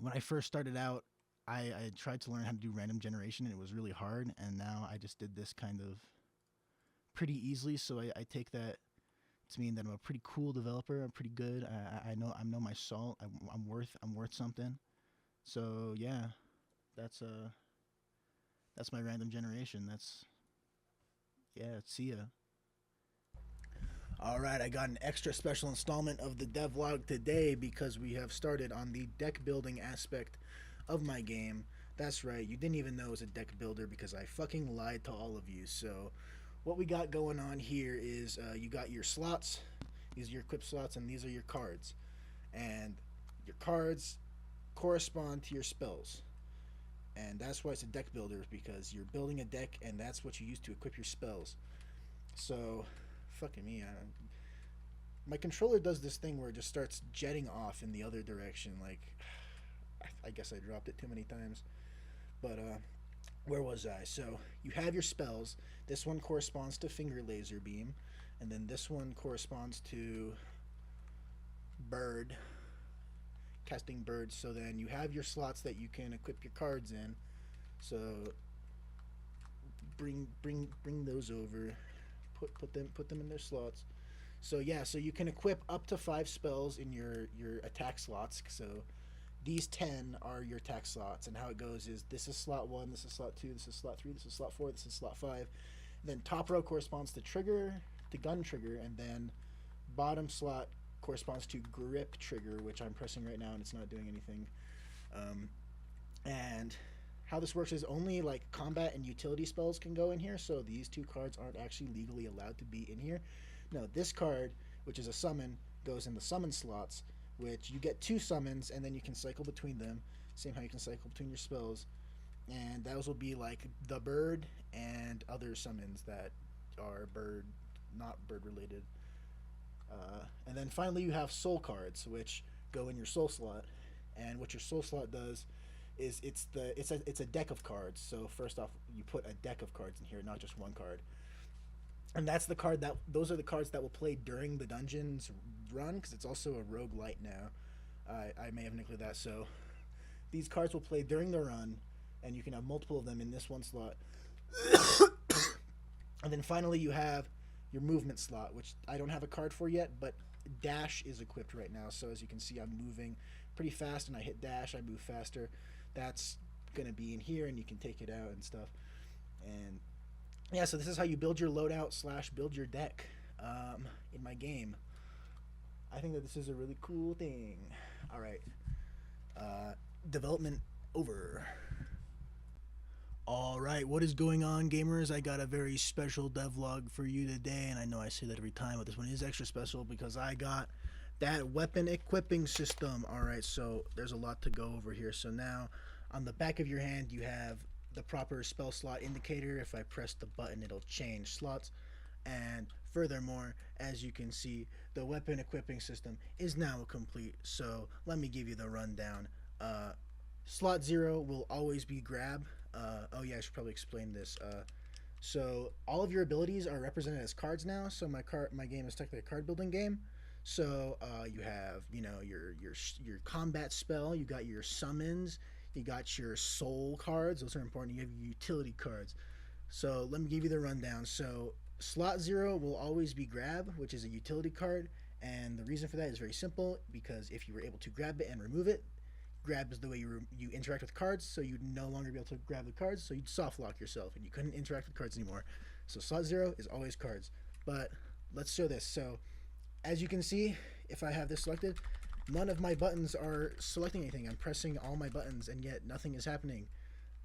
when I first started out, I tried to learn how to do random generation, and it was really hard. And now I just did this kind of pretty easily. So I take that to mean that I'm a pretty cool developer. I'm pretty good. I know my salt. I'm worth something. So yeah, that's my random generation. Yeah. See ya. All right, I got an extra special installment of the devlog today because we have started on the deck building aspect of my game. That's right, you didn't even know it was a deck builder because I fucking lied to all of you. So what we got going on here is you got your slots. These are your equip slots, and these are your cards. And your cards correspond to your spells. And that's why it's a deck builder, because you're building a deck, and that's what you use to equip your spells. So fucking me, my controller does this thing where it just starts jetting off in the other direction. Like, I guess I dropped it too many times. But where was I? So you have your spells. This one corresponds to finger laser beam, and then this one corresponds to bird, casting birds. So then you have your slots that you can equip your cards in. So bring those over. Put them in their slots. So yeah, so you can equip up to 5 spells in your attack slots. So these 10 are your attack slots, and how it goes is this is slot 1, this is slot 2, this is slot 3, this is slot 4, this is slot 5. Then top row corresponds to trigger, to gun trigger, and then bottom slot corresponds to grip trigger, which I'm pressing right now and it's not doing anything. And how this works is only like combat and utility spells can go in here, so these 2 cards aren't actually legally allowed to be in here. No, this card, which is a summon, goes in the summon slots, which you get 2 summons and then you can cycle between them, same how you can cycle between your spells. And those will be like the bird and other summons that are not bird related. And then finally you have soul cards, which go in your soul slot. And what your soul slot does is it's a deck of cards. So first off, you put a deck of cards in here, not just one card. And those are the cards that will play during the dungeon's run, because it's also a roguelite now. I may have neglected that. So these cards will play during the run, and you can have multiple of them in this one slot. And then finally you have your movement slot, which I don't have a card for yet, but dash is equipped right now. So as you can see, I'm moving pretty fast, and I hit dash, I move faster. That's gonna be in here, and you can take it out and stuff. And yeah, so this is how you build your loadout / build your deck in my game. I think that this is a really cool thing. All right, development over. All right, what is going on, gamers? I got a very special devlog for you today, and I know I say that every time, but this one is extra special because I got that weapon equipping system. All right, so there's a lot to go over here. So now on the back of your hand, you have the proper spell slot indicator. If I press the button, it'll change slots. And furthermore, as you can see, the weapon equipping system is now complete. So let me give you the rundown. Slot 0 will always be grab. Oh yeah, I should probably explain this. So all of your abilities are represented as cards now. So my game is technically a card building game. So you have, your combat spell, you got your summons, you got your soul cards. Those are important. You have your utility cards. So let me give you the rundown. So slot 0 will always be grab, which is a utility card. And the reason for that is very simple, because if you were able to grab it and remove it, grab is the way you interact with cards, so you'd no longer be able to grab the cards, so you'd soft lock yourself and you couldn't interact with cards anymore. So slot 0 is always cards. But let's show this. So as you can see, if I have this selected, none of my buttons are selecting anything. I'm pressing all my buttons and yet nothing is happening.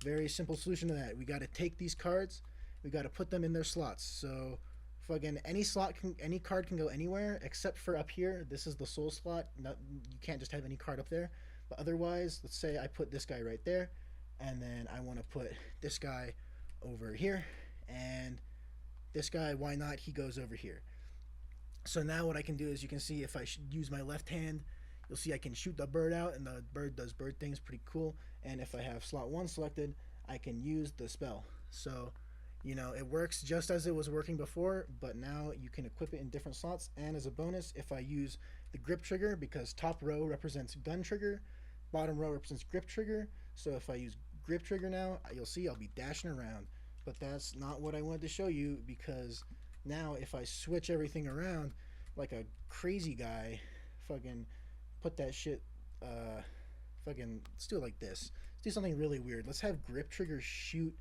Very simple solution to that. We got to take these cards, we got to put them in their slots. So fucking any card can go anywhere except for up here. This is the soul slot. You can't just have any card up there. But otherwise, let's say I put this guy right there, and then I want to put this guy over here, and this guy, why not? He goes over here. So now what I can do is, you can see if I use my left hand, you'll see I can shoot the bird out, and the bird does bird things, pretty cool. And if I have slot 1 selected, I can use the spell. So, you know, it works just as it was working before, but now you can equip it in different slots. And as a bonus, if I use the grip trigger, because top row represents gun trigger, bottom row represents grip trigger. So if I use grip trigger now, you'll see I'll be dashing around. But that's not what I wanted to show you, because now if I switch everything around like a crazy guy, fucking put that shit, fucking, let's do it like this. Let's do something really weird. Let's have grip trigger shoot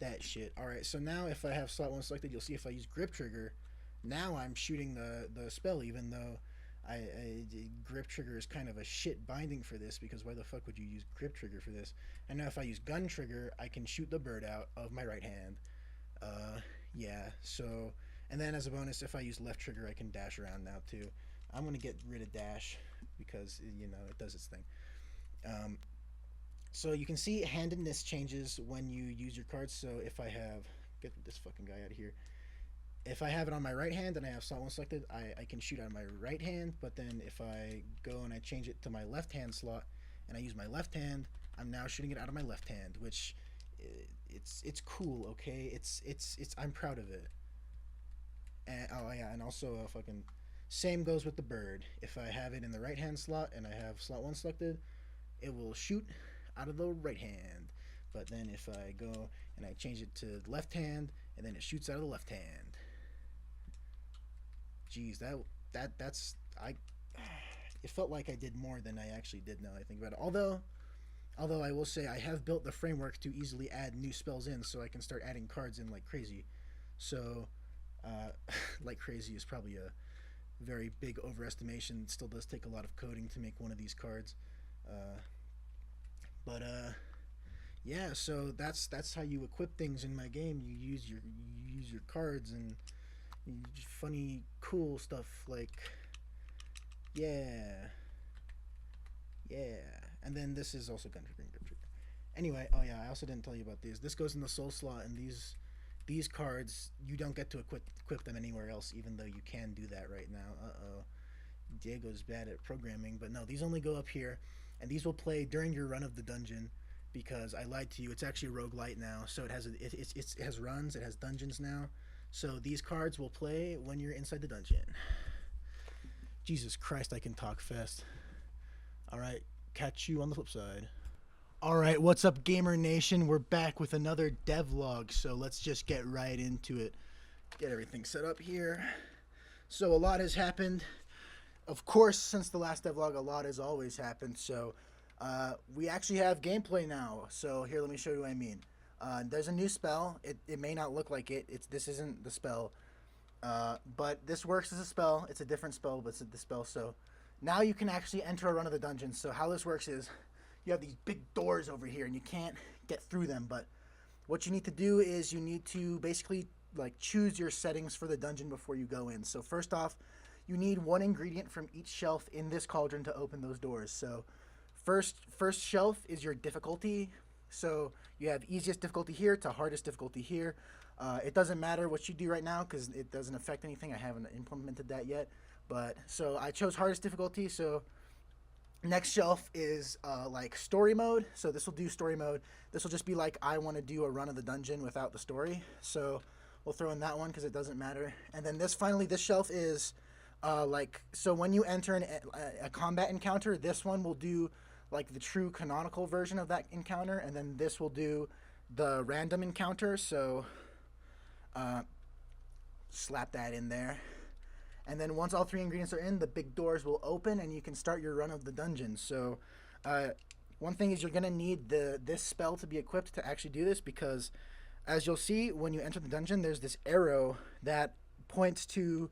that shit. Alright, so now if I have slot 1 selected, you'll see if I use grip trigger, now I'm shooting the spell, even though grip trigger is kind of a shit binding for this, because why the fuck would you use grip trigger for this? And now if I use gun trigger, I can shoot the bird out of my right hand. Yeah, so, and then as a bonus, if I use left trigger, I can dash around now too. I'm going to get rid of dash because, you know, it does its thing. So you can see handedness changes when you use your cards. So if I have, get this fucking guy out of here. If I have it on my right hand and I have slot 1 selected, I can shoot out of my right hand. But then if I go and I change it to my left hand slot and I use my left hand, I'm now shooting it out of my left hand, which it's cool, okay? It's I'm proud of it. And oh yeah, and also fucking same goes with the bird. If I have it in the right hand slot and I have slot 1 selected, it will shoot out of the right hand. But then if I go and I change it to left hand, and then it shoots out of the left hand. Jeez, that's it felt like I did more than I actually did now I think about it. Although I will say I have built the framework to easily add new spells in, so I can start adding cards in like crazy. So like crazy is probably a very big overestimation. It still does take a lot of coding to make one of these cards. Yeah, so that's how you equip things in my game. You use your cards and funny cool stuff like yeah. And then this is also gun trigger and grip trigger. Anyway, oh yeah, I also didn't tell you about these. This goes in the soul slot, and these cards, you don't get to equip them anywhere else, even though you can do that right now. Diego's bad at programming, but no, these only go up here, and these will play during your run of the dungeon, because I lied to you. It's actually roguelite now, so it has runs, it has dungeons now. So these cards will play when you're inside the dungeon. Jesus Christ, I can talk fast. Alright, catch you on the flip side. Alright, what's up, Gamer Nation? We're back with another devlog, so let's just get right into it. Get everything set up here. So a lot has happened. Of course, since the last devlog, a lot has always happened. So we actually have gameplay now. So here, let me show you what I mean. There's a new spell. It may not look like it. This isn't the spell. But this works as a spell. It's a different spell, but it's the spell. So now you can actually enter a run of the dungeon. So how this works is you have these big doors over here and you can't get through them. But what you need to do is you need to basically like choose your settings for the dungeon before you go in. So first off, you need one ingredient from each shelf in this cauldron to open those doors. So first shelf is your difficulty. So you have easiest difficulty here to hardest difficulty here. It doesn't matter what you do right now because it doesn't affect anything. I haven't implemented that yet. But so I chose hardest difficulty. So next shelf is like story mode. So this will do story mode. This will just be like I want to do a run of the dungeon without the story. So we'll throw in that one because it doesn't matter. And then this shelf is like, so when you enter a combat encounter, this one will do like the true canonical version of that encounter, and then this will do the random encounter. So slap that in there, and then once all three ingredients are in, the big doors will open and you can start your run of the dungeon. So one thing is you're gonna need this spell to be equipped to actually do this, because as you'll see when you enter the dungeon, there's this arrow that points to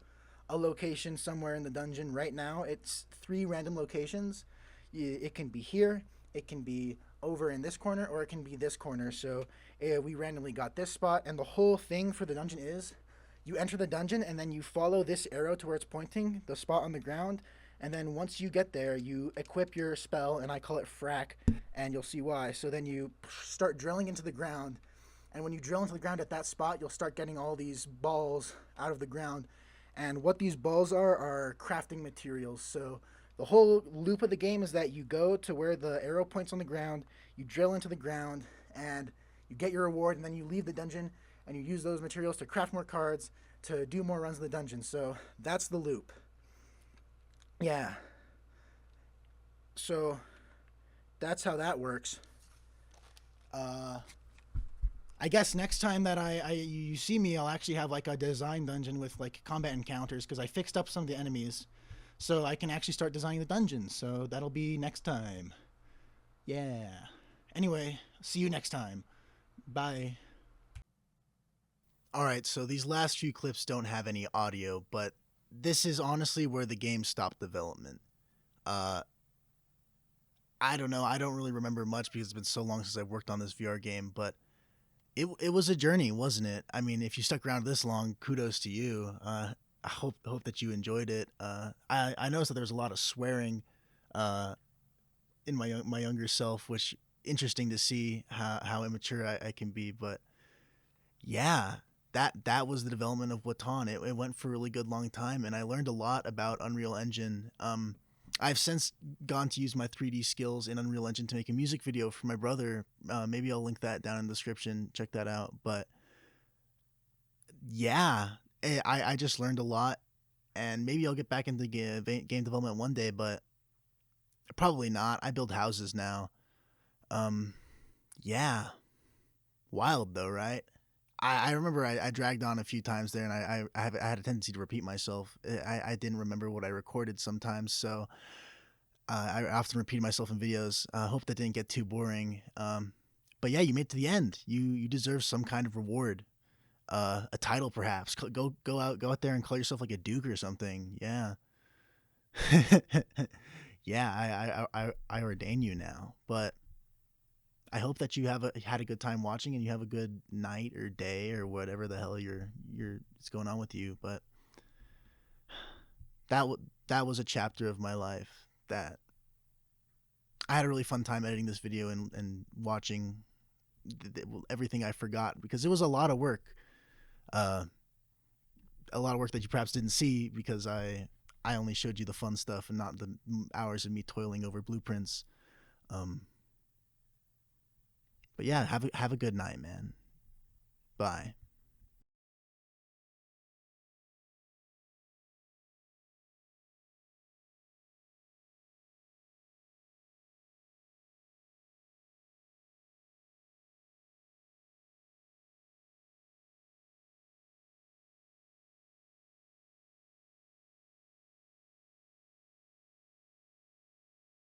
a location somewhere in the dungeon. Right now, it's 3 random locations. It can be here, it can be over in this corner, or it can be this corner. So we randomly got this spot, and the whole thing for the dungeon is you enter the dungeon and then you follow this arrow to where it's pointing, the spot on the ground. And then once you get there, you equip your spell, and I call it frack, and you'll see why. So then you start drilling into the ground, and when you drill into the ground at that spot, you'll start getting all these balls out of the ground. And what these balls are crafting materials. So the whole loop of the game is that you go to where the arrow points on the ground, you drill into the ground, and you get your reward, and then you leave the dungeon, and you use those materials to craft more cards, to do more runs in the dungeon. So that's the loop. Yeah. So that's how that works. I guess next time that you see me, I'll actually have like a design dungeon with like combat encounters, because I fixed up some of the enemies, so I can actually start designing the dungeons. So that'll be next time. Yeah. Anyway, see you next time. Bye. All right, so these last few clips don't have any audio, but this is honestly where the game stopped development. Uh, I don't know. I don't really remember much because it's been so long since I've worked on this VR game, but it was a journey, wasn't it? I mean, if you stuck around this long, kudos to you. I hope that you enjoyed it. I noticed that there was a lot of swearing uh, in my younger self, which interesting to see how immature I can be. But yeah, that was the development of Woton. It went for a really good long time, and I learned a lot about Unreal Engine. I've since gone to use my 3D skills in Unreal Engine to make a music video for my brother. Maybe I'll link that down in the description. Check that out. But yeah, I just learned a lot, and maybe I'll get back into game development one day, but probably not. I build houses now. Yeah, wild though, right? I remember I dragged on a few times there, and I had a tendency to repeat myself. I didn't remember what I recorded sometimes, so I often repeat myself in videos. Hope that didn't get too boring. But yeah, you made it to the end. You deserve some kind of reward, a title perhaps. Go out there and call yourself like a duke or something. Yeah, yeah. I ordain you now, but. I hope that you had a good time watching, and you have a good night or day or whatever the hell it's going on with you. But that was a chapter of my life that I had a really fun time editing this video and watching everything I forgot, because it was a lot of work. Uh, a lot of work that you perhaps didn't see because I only showed you the fun stuff and not the hours of me toiling over blueprints. But yeah, have a good night, man. Bye.